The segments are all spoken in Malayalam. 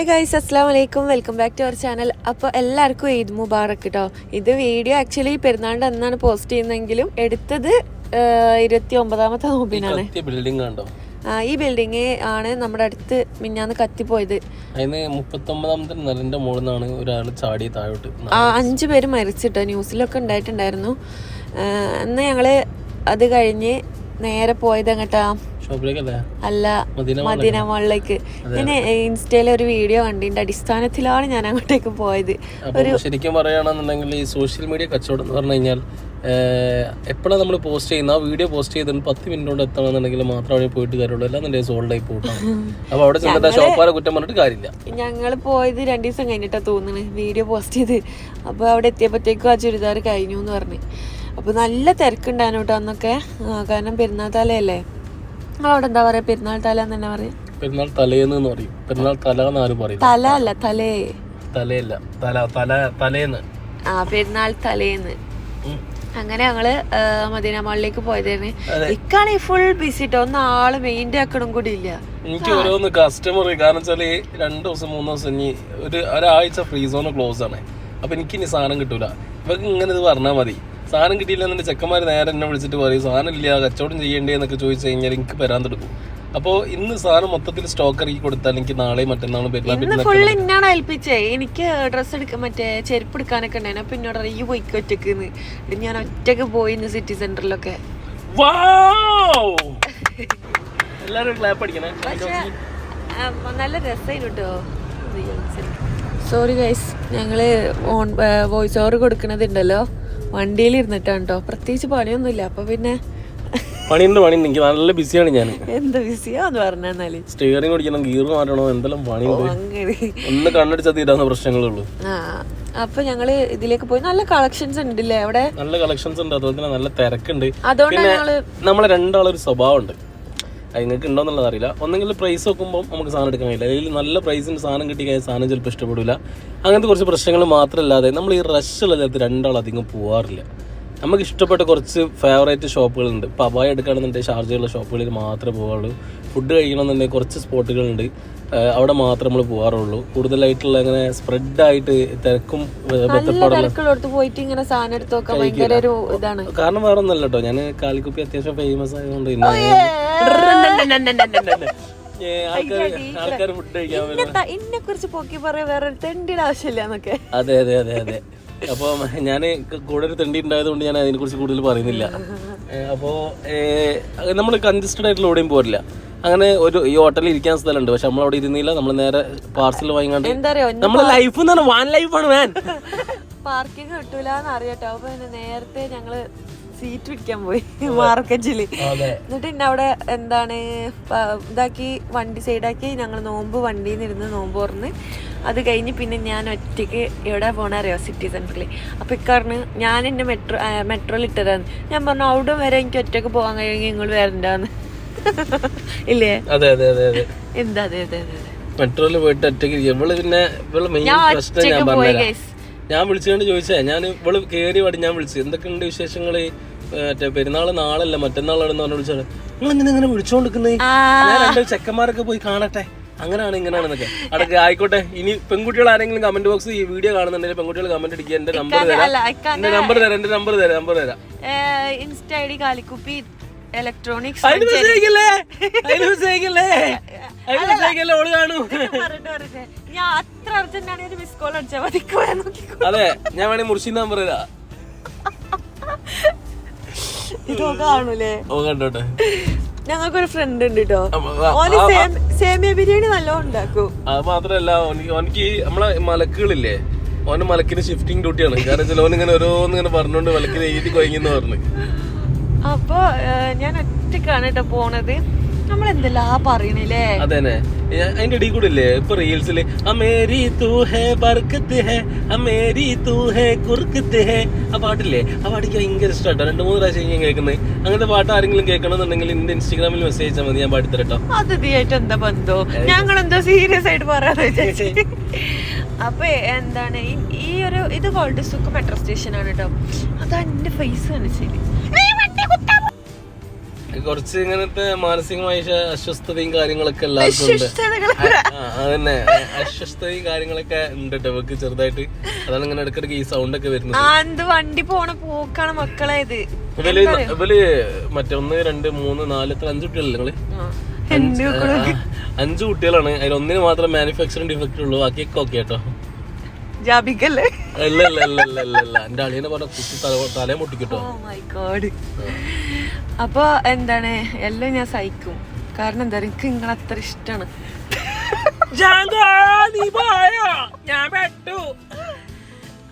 ഗൈസ്, അസ്സലാമു അലൈക്കും. Welcome back to our channel. അപ്പോൾ എല്ലാവർക്കും ഈദ് മുബാറക്ക് കേട്ടോ. ഇത് വീഡിയോ ആക്ച്വലി പെരുന്നാളിൻ്റെ അന്നാണ് പോസ്റ്റ് ചെയ്യുന്നതെങ്കിലും എടുത്തത് 29ാമത്തെ നോമ്പിനാണ്. ഈ ബിൽഡിങ് ആണ് നമ്മുടെ അടുത്ത് മിഞ്ഞാന്ന് കത്തിപ്പോയത്. അതിന് 39ാമത്തെ നിലന്റെ മുകളിൽ നിന്നാണ് ഒരാൾ ചാടി താഴോട്ട്. 5 പേര് മരിച്ചിട്ടോ, ന്യൂസിലൊക്കെ ഉണ്ടായിട്ടുണ്ടായിരുന്നു. അന്ന് ഞങ്ങള് അത് കഴിഞ്ഞ് നേരെ പോയത് എങ്ങട്ടാ? അല്ല, മദീന മാളിലേക്ക്. ഞാൻ ഇൻസ്റ്റയിലെ ഒരു വീഡിയോ കണ്ടതിന്റെ അടിസ്ഥാനത്തിലാണ് ഞാൻ അങ്ങോട്ടേക്ക് പോയത്. ശരിക്കും പറയുകയാണെന്നുണ്ടെങ്കിൽ ഈ സോഷ്യൽ മീഡിയ കച്ചവടം എന്ന് പറഞ്ഞു കഴിഞ്ഞാൽ എപ്പോഴാണ് നമ്മൾ പോസ്റ്റ് ചെയ്യുന്ന ആ വീഡിയോ പോസ്റ്റ് ചെയ്തിട്ട് 10 മിനിറ്റ് കൊണ്ട് എത്തണമെന്നുണ്ടെങ്കിൽ മാത്രമേ പോയിട്ട് കാര്യമുള്ളൂ. എല്ലാം നിന്റെ സോൾഡ് ആയി പോകണം. അപ്പൊ അവിടെ ചെന്നിട്ട് ഷോപ്പാരെ കുറ്റം പറഞ്ഞിട്ട് കാര്യമില്ല. ഞങ്ങൾ പോയത് 2 ദിവസം കഴിഞ്ഞിട്ടാ തോന്നുന്നു വീഡിയോ പോസ്റ്റ് ചെയ്ത്. അപ്പൊ അവിടെ എത്തിയപ്പോഴത്തേക്കും ആ ചുരിദാർ കഴിഞ്ഞു എന്ന് പറഞ്ഞു. അപ്പൊ നല്ല തിരക്കുണ്ടായിരുന്നു കേട്ടോ അന്നൊക്കെ, കാരണം പെരുന്നാൾ തലയല്ലേ. അവിടെ എന്താ പറയാ, പെരുന്നാൾ തല എന്ന് തന്നെ പറയാം. പെരുന്നാൾ തലേന്ന് പറയും. പെരുന്നാൾ തല എന്നാരും പറയും. തല അല്ല, തലേ. തലയല്ല, തലേന്ന്. ആ, പെരുന്നാൾ തലേന്ന്. അങ്ങനെ ഞങ്ങള് മദീന മാളിലേക്ക് പോയതായിരുന്നു. ഇക്കാണ് ഫുൾ ബിസി ട്ടോ, ഒന്നും ആള് മെയിൻ്റെ ആക്കണം കൂടി ഇല്ല. എനിക്ക് ഓരോന്ന് കസ്റ്റമർ, കാരണം വെച്ചാല് 2 ദിവസം 3 ദിവസം ഇനി ഒരാഴ്ച ഫ്രീ സോൺ ക്ലോസ് ആണ്. അപ്പൊ എനിക്ക് ഇനി സാധനം കിട്ടൂല. ഇവർക്ക് ഇങ്ങനെ ഇത് പറഞ്ഞാൽ മതി. സാധനം കിട്ടിയില്ല എന്നെ ചെക്കന്മാർ നേരെ എന്നെ വിളിച്ചിട്ട് പറയും സാധനം ഇല്ല, കച്ചവടം ചെയ്യേണ്ടേ എന്നൊക്കെ ചോദിച്ചു കഴിഞ്ഞാൽ എനിക്ക് വരാൻ തുടങ്ങും. അപ്പോൾ ഇന്ന് സാധനം മൊത്തത്തിൽ സ്റ്റോക്ക് ഇറക്കി കൊടുത്താൽ എനിക്ക് നാളെ മറ്റന്നാളും ഫുള്ള് ഇന്നാണ് ഏൽപ്പിച്ചേ. എനിക്ക് ഡ്രസ്സ് എടുക്കാൻ മറ്റേ ചെരുപ്പ് എടുക്കാനൊക്കെ ഉണ്ടായിരുന്നു. അപ്പൊ എന്നോട് ഈ പോയിക്ക് ഒറ്റക്ക് ഞാൻ ഒറ്റക്ക് പോയി സിറ്റി സെന്ററിലൊക്കെ. നല്ല രസമായിരുന്നു കേട്ടോ. സോറി ഗൈസ്, ഞങ്ങള് വോയിസ് ഓവർ കൊടുക്കണതുണ്ടല്ലോ വണ്ടിയിൽ ഇരുന്നിട്ടാണ് കേട്ടോ. പ്രത്യേകിച്ച് പണിയൊന്നുമില്ല. അപ്പൊ പിന്നെ പണിയുണ്ട് എനിക്ക് നല്ല ബിസിയാണ്. ഞാൻ എന്താ ബിസിയാന്ന് പറഞ്ഞാല് സ്റ്റിയറിംഗ് ഓടിക്കണം, ഗിയർ മാറ്റണോ, എന്തെല്ലാം പണിയുണ്ട്. ഒന്ന് കണ്ണടിച്ചാൽ തീരാവുന്ന പ്രശ്നങ്ങളുള്ളൂ. അപ്പൊ ഞങ്ങള് ഇതിലേക്ക് പോയി. നല്ല കളക്ഷൻസ് ഉണ്ടല്ലേ അവിടെ? നല്ല കളക്ഷൻസ് ഉണ്ട്, അതുപോലെ തന്നെ നല്ല തിരക്കുണ്ട്. അതുകൊണ്ടാണ് നമ്മളെ രണ്ടാളൊരു സ്വഭാവം ഉണ്ട്. അത് നിങ്ങൾക്ക് ഉണ്ടോന്നുള്ളത് അറിയില്ല. ഒന്നെങ്കിൽ പ്രൈസ് നോക്കുമ്പോൾ നമുക്ക് സാധനം എടുക്കാൻ കഴിയില്ല. അതിൽ നല്ല പ്രൈസിന് സാധനം കിട്ടി കഴിഞ്ഞാൽ സാധനം ചിലപ്പോൾ ഇഷ്ടപ്പെടില്ല. അങ്ങനത്തെ കുറച്ച് പ്രശ്നങ്ങൾ മാത്രമല്ലാതെ നമ്മൾ ഈ റഷുള്ള സ്ഥലത്ത് രണ്ടാളധികം പോകാറില്ല. നമുക്ക് ഇഷ്ടപ്പെട്ട കുറച്ച് ഫേവറേറ്റ് ഷോപ്പുകളുണ്ട്. ഇപ്പോൾ അബായ എടുക്കുകയാണെന്നുണ്ടെങ്കിൽ ഷാർജയുള്ള ഷോപ്പുകളിൽ മാത്രമേ പോകാറുള്ളൂ. ഫുഡ് കഴിക്കണമെന്നുണ്ടെങ്കിൽ കുറച്ച് സ്പോട്ടുകളുണ്ട്, അവിടെ മാത്രമേ നമ്മൾ പോകാറുള്ളൂ. കൂടുതലായിട്ടുള്ള അങ്ങനെ സ്പ്രെഡായിട്ട് തിരക്കും കാരണം വേറെ ഒന്നല്ല കേട്ടോ. ഞാൻ കാലിക്കുപ്പി അത്യാവശ്യം ഫേമസ് ആയതുകൊണ്ട് ആൾക്കാർ ഫുഡ് കഴിക്കാൻ ഇന്നെ കുറിച്ച് പോക്കി പറയാൻ വേറെ തെണ്ടിയുടെ ആവശ്യമില്ല എന്നൊക്കെ. അതെ അതെ അതെ അതെ. അപ്പോൾ ഞാൻ കൂടെ ഒരു തെണ്ടി ഉണ്ടായത് കൊണ്ട് ഞാൻ അതിനെക്കുറിച്ച് കൂടുതൽ പറയുന്നില്ല. അപ്പോൾ നമ്മൾ കൺജസ്റ്റഡ് ആയിട്ടുള്ള എവിടെയും പോരില്ല. അങ്ങനെ ഈ ഹോട്ടലിൽ ഇരിക്കാൻ സ്ഥലമുണ്ട്, പക്ഷെ നമ്മളവിടെ ഇരുന്നില്ല. നമ്മൾ നേരെ പാർസൽ വാങ്ങിക്കാണ്ട് നമ്മളെ ലൈഫ് എന്ന് പറഞ്ഞാൽ 1 ലൈഫാണ് മാൻ. പാർക്കിംഗ് കിട്ടൂലെന്ന് അറിയട്ടോ. അപ്പൊ പിന്നെ നേരത്തെ ഞങ്ങള് സീറ്റ് പിടിക്കാൻ പോയി മാർക്കറ്റില്. എന്നിട്ട് പിന്നെ അവിടെ എന്താണ് ഇതാക്കി വണ്ടി സൈഡാക്കി ഞങ്ങൾ വണ്ടിയിൽ നിന്ന് ഇരുന്ന് നോമ്പ് തുറന്ന് അത് കഴിഞ്ഞ് പിന്നെ ഞാൻ ഒറ്റയ്ക്ക് എവിടെ പോകണ അറിയോ, സിറ്റി സെന്ററിൽ. അപ്പൊ ഇക്കാറിന് ഞാൻ എന്റെ മെട്രോയിൽ ഇട്ടതാണ്. ഞാൻ പറഞ്ഞു അവിടെ വരെ എനിക്ക് ഒറ്റയ്ക്ക് പോകാൻ കഴിയുമെങ്കിൽ നിങ്ങൾ വരണ്ടാന്ന്. ഇല്ലേ? അതെ അതെ അതെ അതെ. എന്താ? അതെ അതെ അതെ. മെട്രോയിൽ പോയിട്ട് ഒറ്റയ്ക്ക് ഇവള് പിന്നെ ഇവള് മെയിൻ പ്രശ്നം ഞാൻ പറഞ്ഞ ഞാൻ വിളിച്ചുകൊണ്ട് ചോദിച്ചാ, ഞാൻ ഇവള് കയറി പാടി ഞാൻ വിളിച്ചു എന്തൊക്കെയുണ്ട് വിശേഷങ്ങള്, മറ്റേ പെരുന്നാൾ നാളല്ല മറ്റന്നാളാണെന്ന് പറഞ്ഞു വിളിച്ചാൽ നിങ്ങൾ എന്തിനാ ഇങ്ങനെ വിളിച്ചോണ്ടിരിക്കുന്നത്, ഞാൻ 2 ചെക്കന്മാരൊക്കെ പോയി കാണട്ടെ, അങ്ങനെയാണ് ഇങ്ങനെയാണെന്നൊക്കെ. അടക്ക് ആയിക്കോട്ടെ. ഇനി പെൺകുട്ടികൾ ആരെങ്കിലും കമന്റ് ബോക്സ് ഈ വീഡിയോ കാണുന്നുണ്ടെങ്കിൽ പെൺകുട്ടികൾ കമന്റ് അടിക്കുക. എന്റെ നമ്പർ തരാം. ഇൻസ്റ്റ ഐഡി കാലിക്കുപ്പി ഇലക്ട്രോണിക്സ്. ഞാൻ അത്ര അർജന്റാണ് ഒരു മിസ് കോൾ അടിച്ചാൽ മതി. അതെ, ഞാൻ വേണേ മുർഷി നമ്പർ തരാം. കാണൂലേ? ഓ കണ്ടോട്ടെ. ഞങ്ങൾക്കൊരു ഫ്രണ്ട് ഉണ്ട് കേട്ടോ, സേമിയ ബിരിയാണി നല്ലോണം ഉണ്ടാക്കും. അത് മാത്രല്ല ഓനിക്ക് നമ്മളെ മലക്കുകളില്ലേ, ഓന് മലക്കിന് ഷിഫ്റ്റിംഗ് ഡ്യൂട്ടിയാണ്. കാരണം ചില ഓനിങ്ങനെ ഓരോന്നിങ്ങനെ പറഞ്ഞോണ്ട് മലക്കിന് എഴുതി കൊയ്യെന്ന് പറഞ്ഞു. അപ്പൊ ഞാൻ ഒറ്റക്കാണ് കേട്ടോ പോണത്. നമ്മളെന്തല്ലാ പറയണില്ലേ? അതന്നെ. അതിന്റെ ഇടയിൽ കൂടെ ഇല്ലേ ഇപ്പൊ റീൽസില് അമേരി തൂ ഹേ ബർക്കത്ത് ഹേ അമേരി തൂ ഹേ കുർക്കത്ത് ഹേ, ആ പാട്ടില്ലേ, ആ പാട്ടിക്ക് ഭയങ്കര ഇഷ്ടമാട്ടോ. 2-3 പ്രാവശ്യം ഞാൻ കേൾക്കുന്നത്. അങ്ങനത്തെ പാട്ട് ആരെങ്കിലും കേൾക്കണമെന്നുണ്ടെങ്കിൽ എന്റെ ഇൻസ്റ്റാഗ്രാമിൽ മെസ്സേജ് അയച്ചാൽ മതി, ഞാൻ പാടിത്തരട്ടോ. അത് തീയായിട്ട് എന്താ ബന്ധോ, ഞങ്ങളെന്തോ സീരിയസ് ആയിട്ട് പറയാന്ന് വിചാരിച്ചു. അപ്പൊ എന്താണ് ഇത് ഗോൾഡ് സുക്ക് മെട്രോ സ്റ്റേഷൻ ആണ് കേട്ടോ. അതാ എന്റെ ഫേസ് കാണിച്ചത്. കുറച്ച് ഇങ്ങനത്തെ മാനസികമായ അസ്വസ്ഥതയും കാര്യങ്ങളൊക്കെ എല്ലാവർക്കും ഉണ്ട്. അതന്നെ അസ്വസ്ഥതയും കാര്യങ്ങളൊക്കെ ഉണ്ട് ഇവർക്ക് ചെറുതായിട്ട്. അതാണ് ഇങ്ങനെ ഇടയ്ക്കിടയ്ക്ക് ഈ സൗണ്ട് ഒക്കെ വരുന്നത്. വണ്ടി പോണ പോക്കാണ് മക്കളെ ഇത്. ഇവല് മറ്റേ 1 2 3 4 എത്ര 5 കുട്ടികളല്ലേ നിങ്ങള്? 5 കുട്ടികളാണ്. അതിൽ ഒന്നിന് മാത്രം മാനുഫാക്ചറിംഗ് ഡിഫക്റ്റ് ഉള്ളൂ. ബാക്കിയൊക്കെ ഓക്കെ കേട്ടോ. ജാബിക്കല്ലേ? അല്ല എന്റെ അളിയനെ പറഞ്ഞ കുത്തി തലയെ മുട്ടിക്കിട്ടോ. അപ്പൊ എന്താണ് എല്ലാം ഞാൻ സഹിക്കും. കാരണം എന്താ എനിക്ക് നിങ്ങൾ അത്ര ഇഷ്ടാണ്.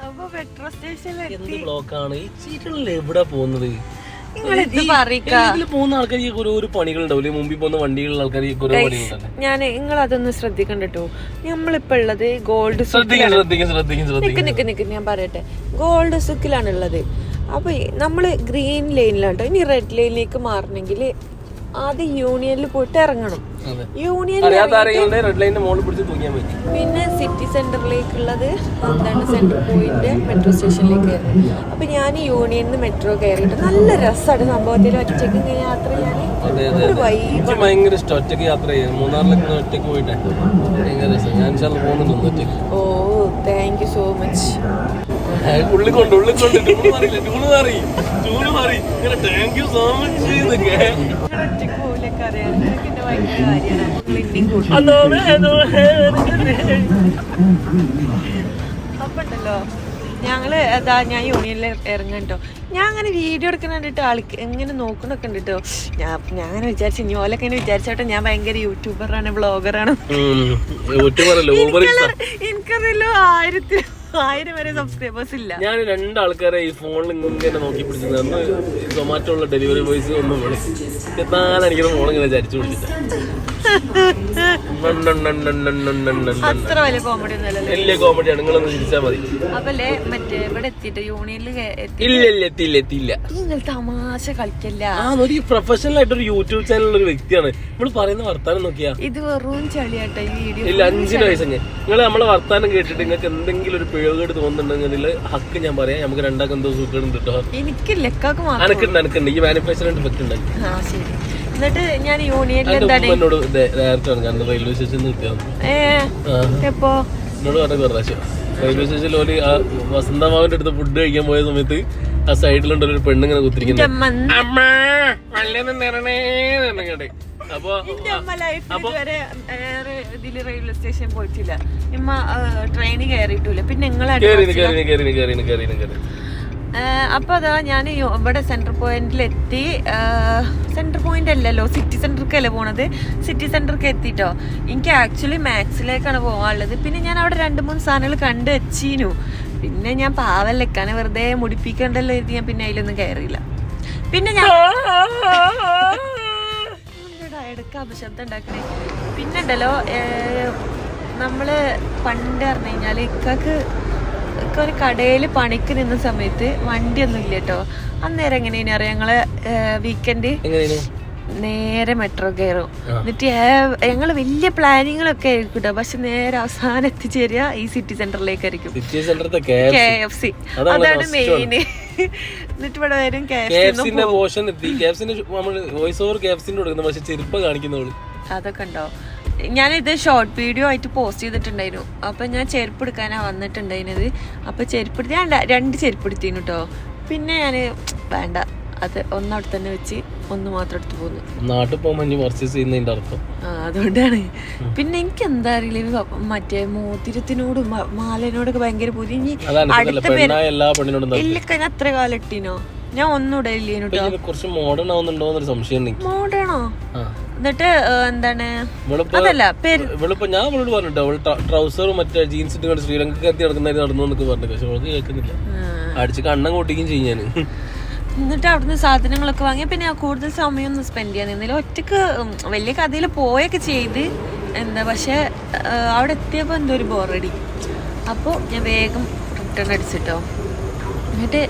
അപ്പൊ പെട്രോൾ സ്റ്റേഷനിൽ എന്ത് ബ്ലോക്കാണ് ഈ സീറ്റുകളിൽ എവിടെ പോകുന്നത്? പോകുന്ന ആൾക്കാർക്ക് ഓരോ പണികളുണ്ടാവില്ലേ? മുമ്പിൽ പോകുന്ന വണ്ടികളിൽ ആൾക്കാർക്ക് ഓരോ പണികളുണ്ട്. ഞാൻ നിങ്ങൾ അതൊന്ന് ശ്രദ്ധിക്കണ്ടോ. നമ്മളിപ്പോ ഉള്ളത് ഗോൾഡ് നിക്ക് ഞാൻ പറയട്ടെ, ഗോൾഡ് സുക്കിലാണ് ഉള്ളത്. അപ്പൊ നമ്മള് ഗ്രീൻ ലൈനിലാണ് കേട്ടോ. ഇനി റെഡ് ലൈനിലേക്ക് മാറണമെങ്കിൽ ആദ്യം യൂണിയനിൽ പോയിട്ട് ഇറങ്ങണം. പിന്നെ സിറ്റി സെന്ററിലേക്കുള്ളത് എന്താണ് സെൻട്രൽ പോയിന്റ് മെട്രോ സ്റ്റേഷനിലേക്ക്. അപ്പൊ ഞാൻ യൂണിയനിൽ നിന്ന് മെട്രോ കയറിയിട്ട് നല്ല രസമാണ് സംഭവത്തിൽ. ഒറ്റയ്ക്ക് ഇങ്ങനെ യാത്ര ചെയ്യാൻ ഭയങ്കര ഇഷ്ടം. ഒറ്റയ്ക്ക് യാത്ര ചെയ്യാൻ മൂന്നാറിലേക്ക് ഒറ്റയ്ക്ക് പോയിട്ട് ഭയങ്കര രസം. ഞാൻ പോകുന്നുണ്ട് ഒറ്റയ്ക്ക്. Oh thank you so much. ഉള്ളിക്കൊണ്ട് താങ്ക് യു സോ മച്ച്. ഒറ്റയ്ക്ക് പോലൊക്കെ അറിയാം. ഭയങ്കര കാര്യമാണ്. അപ്പുണ്ടല്ലോ ഞങ്ങള് ഞാൻ യൂണിയനിൽ ഇറങ്ങാട്ടോ. ഞാൻ അങ്ങനെ വീഡിയോ എടുക്കുന്ന കണ്ടിട്ട് ആൾക്ക് എങ്ങനെ നോക്കണൊക്കെ ഉണ്ട് കേട്ടോ. ഞാൻ അങ്ങനെ വിചാരിച്ചു ഇനിയോലൊക്കെ ഇങ്ങനെ വിചാരിച്ചോട്ടെ ഞാൻ ഭയങ്കര യൂട്യൂബറാണ് ബ്ലോഗറാണ്. എനിക്കറിയല്ലോ 1000 വരെ സബ്സ്ക്രൈബേഴ്സ് ഇല്ല. ഞാൻ 2 ആൾക്കാരെ ഈ ഫോണിൽ ഇങ്ങനെ നോക്കി പിടിച്ചത്. അന്ന് സൊമാറ്റോ ഉള്ള ഡെലിവറി ബോയ്സ് ഒന്നും വിളിച്ചു ഫോൺ ഇങ്ങനെ ചരിച്ചു പിടിച്ചിട്ട്. അത്ര വലിയ കോമഡി ഒന്നുമല്ലല്ലോ. വലിയ കോമഡിയാണ്. നിങ്ങളൊന്ന് ചിരിച്ചാൽ മതി. അപ്പല്ലേ മറ്റേ ഇവിടെ എത്തിയിട്ട് യൂണിയനിൽ എത്തിയില്ല. നിങ്ങൾ തമാശ കളിക്കല്ല. ഒരു പ്രൊഫഷണൽ ആയിട്ട് ഒരു യൂട്യൂബ് ചാനൽ ഒരു വ്യക്തിയാണ്. നമ്മൾ പറയുന്ന വർത്താനം നോക്കിയാ ഇത് വെറും ചളിയാട്ടോ ഈ വീഡിയോ. ഇല്ല 5 വയസ്സെങ്കിൽ നിങ്ങൾ നമ്മളെ വർത്താനം കേട്ടിട്ട് നിങ്ങൾക്ക് എന്തെങ്കിലും ഒരു പിഴവുകേട് തോന്നുന്നുണ്ടെങ്കിൽ ഹക്ക് ഞാൻ പറയാം. നമുക്ക് രണ്ടാക്കും എന്തോ സുഖം കിട്ടോ. എനിക്കില്ല എനക്കുണ്ട്. ഈ മാനുഫാക്ചറിംഗ് ഡിഫക്റ്റ് ഉണ്ട്. ശരി. എന്നിട്ട് ഞാൻ യൂണിയനിൽ എന്താണ് റെയിൽവേ സ്റ്റേഷനിൽ എപ്പോ എന്നോട് പറഞ്ഞ പ്രാവശ്യം റെയിൽവേ സ്റ്റേഷനിൽ ഒരു വസന്തമാവിന്റെ അടുത്ത് ഫുഡ് കഴിക്കാൻ പോയ സമയത്ത് ആ സൈഡിലുണ്ട് ഒരു പെണ്ണിങ്ങനെ കുത്തിരിക്കുന്നത്. റെയിൽവേ സ്റ്റേഷൻ പോയിട്ടില്ല. ഇമ്മ ട്രെയിനിൽ കയറിയിട്ടില്ല. പിന്നെ നിങ്ങളെ അപ്പൊ അതാ ഞാൻ ഇവിടെ സെൻട്രൽ പോയിന്റിലെത്തി. സെൻട്രൽ പോയിന്റ് അല്ലല്ലോ, സിറ്റി സെന്ററിക്കല്ലേ പോണത്. സിറ്റി സെന്റർക്ക് എത്തിട്ടോ. എനിക്ക് ആക്ച്വലി മാക്സിലേക്കാണ് പോകാനുള്ളത്. പിന്നെ ഞാൻ അവിടെ 2-3 സാധനങ്ങൾ കണ്ടു വെച്ചീനു. പിന്നെ ഞാൻ പാവല്ലേക്കാണ് വെറുതെ മുടിപ്പിക്കണ്ടല്ലോ എഴുതി ഞാൻ പിന്നെ അതിലൊന്നും കയറിയില്ല. പിന്നെ ഞാൻ എടുക്ക അപശബ്ദം ഉണ്ടാക്കണേ. പിന്നെ ഉണ്ടല്ലോ നമ്മള് പണ്ട് പറഞ്ഞു കഴിഞ്ഞാല് ഇക്കൊക്കെ ഒരു കടയിൽ പണിക്ക് നിന്ന സമയത്ത് വണ്ടിയൊന്നും ഇല്ല കേട്ടോ. അന്നേരം എങ്ങനെയാ അറിയാം ഞങ്ങള് വീക്കെൻഡ് നേരെ മെട്രോ കയറും. എന്നിട്ട് ഞങ്ങള് വലിയ പ്ലാനിങ്ങളൊക്കെ ആയിരിക്കും കേട്ടോ. പക്ഷെ നേരെ അവസാനം എത്തിച്ചേരുക ഈ സിറ്റി സെന്ററിലേക്കായിരിക്കും. KFC അതാണ് മെയിൻ. എന്നിട്ട് ഇവിടെ വരും അതൊക്കെ ഉണ്ടോ. ഞാനിത് ഷോർട്ട് വീഡിയോ ആയിട്ട് പോസ്റ്റ് ചെയ്തിട്ടുണ്ടായിരുന്നു. അപ്പൊ ഞാൻ ചെരുപ്പ് എടുക്കാനാ വന്നിട്ടുണ്ടായിരുന്നത്. അപ്പൊ ചെരുപ്പ് ഞാൻ 2 ചെരുപ്പ് എടുത്തിരുന്നു കേട്ടോ. പിന്നെ ഞാന് വേണ്ട, അത് ഒന്നവിടെ തന്നെ വെച്ച് ഒന്ന് മാത്രം എടുത്തു പോന്നു. നാട്ടിൽ പോകുമ്പോൾ അതുകൊണ്ടാണ്. പിന്നെ എനിക്ക് എന്താ അറിയില്ല, മറ്റേ മോതിരത്തിനോടും മാലനോടൊക്കെ ഭയങ്കര പൂതി. ഇനി അടുത്ത ഇല്ലൊക്കെ ഞാൻ അത്ര കാലം ഇട്ടീനോ. ഞാൻ ഒന്നും ഇടയില്ലേനു കേട്ടോ. മോഡേണോ? എന്നിട്ട് എന്താണ് അതല്ല ഞാൻ പറഞ്ഞിട്ടോ ട്രൗസറും മറ്റേ ജീൻസ് ഇട്ട് ശ്രീലങ്കക്ക് എത്തി നടന്നു എന്നൊക്കെ പറഞ്ഞു. പക്ഷെ അവൾക്ക് കേൾക്കുന്നില്ല. അടിച്ച് കണ്ണം കൂട്ടിക്കും ചെയ്യാൻ. എന്നിട്ട് അവിടുന്ന് സാധനങ്ങളൊക്കെ വാങ്ങി. പിന്നെ കൂടുതൽ സമയമൊന്നും സ്പെൻഡ് ചെയ്യാൻ നിന്നില്ല. ഒറ്റക്ക് വലിയ കഥയിൽ പോയൊക്കെ ചെയ്ത് എന്താ. പക്ഷെ അവിടെ എത്തിയപ്പോൾ എന്തോ ഒരു ബോറടി. അപ്പോൾ ഞാൻ വേഗം റിട്ടേൺ അടിച്ചിട്ടോ. എന്നിട്ട്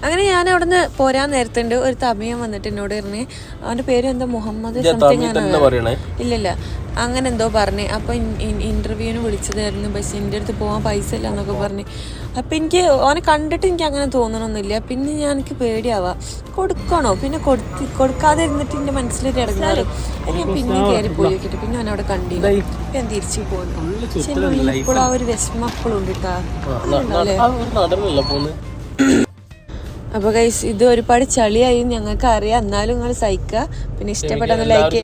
അങ്ങനെ ഞാൻ അവിടുന്ന് പോരാൻ നേരത്തുണ്ട് ഒരു തമിഴൻ വന്നിട്ട് എന്നോട് പറഞ്ഞ്, അവന്റെ പേര് എന്താ മുഹമ്മദ് സംതിങ് ആണ്. ഇല്ലല്ല അങ്ങനെ എന്തോ പറഞ്ഞ്. അപ്പോൾ ഇൻ്റർവ്യൂവിന് വിളിച്ചതായിരുന്നു, പക്ഷെ എൻ്റെ അടുത്ത് പോകാൻ പൈസ ഇല്ല എന്നൊക്കെ പറഞ്ഞ്. അപ്പം എനിക്ക് ഓനെ കണ്ടിട്ട് എനിക്ക് അങ്ങനെ തോന്നണമെന്നില്ല. പിന്നെ എനിക്ക് പേടിയാവാം, കൊടുക്കണോ, പിന്നെ കൊടുക്കാതെ ഇരുന്നിട്ട് എൻ്റെ മനസ്സിലൊരു ഇടങ്ങാറ്. ഞാൻ പിന്നെ കയറി പോയി നോക്കിയിട്ട് പിന്നെ അവൻ അവിടെ കണ്ടില്ല. ഞാൻ തിരിച്ചു പോകുന്നു. പക്ഷെ എൻ്റെ ഉള്ളിൽ ഇപ്പോഴും ആ ഒരു വിഷമം എപ്പോഴും ഉണ്ട് കേട്ടോ. അപ്പോൾ ഗൈസ് ഇത് ഒരുപാട് ചളിയായി ഞങ്ങൾക്ക് അറിയാം, എന്നാലും നിങ്ങൾ സഹിക്കുക. പിന്നെ ഇഷ്ടപ്പെട്ടെന്ന് ലൈക്ക്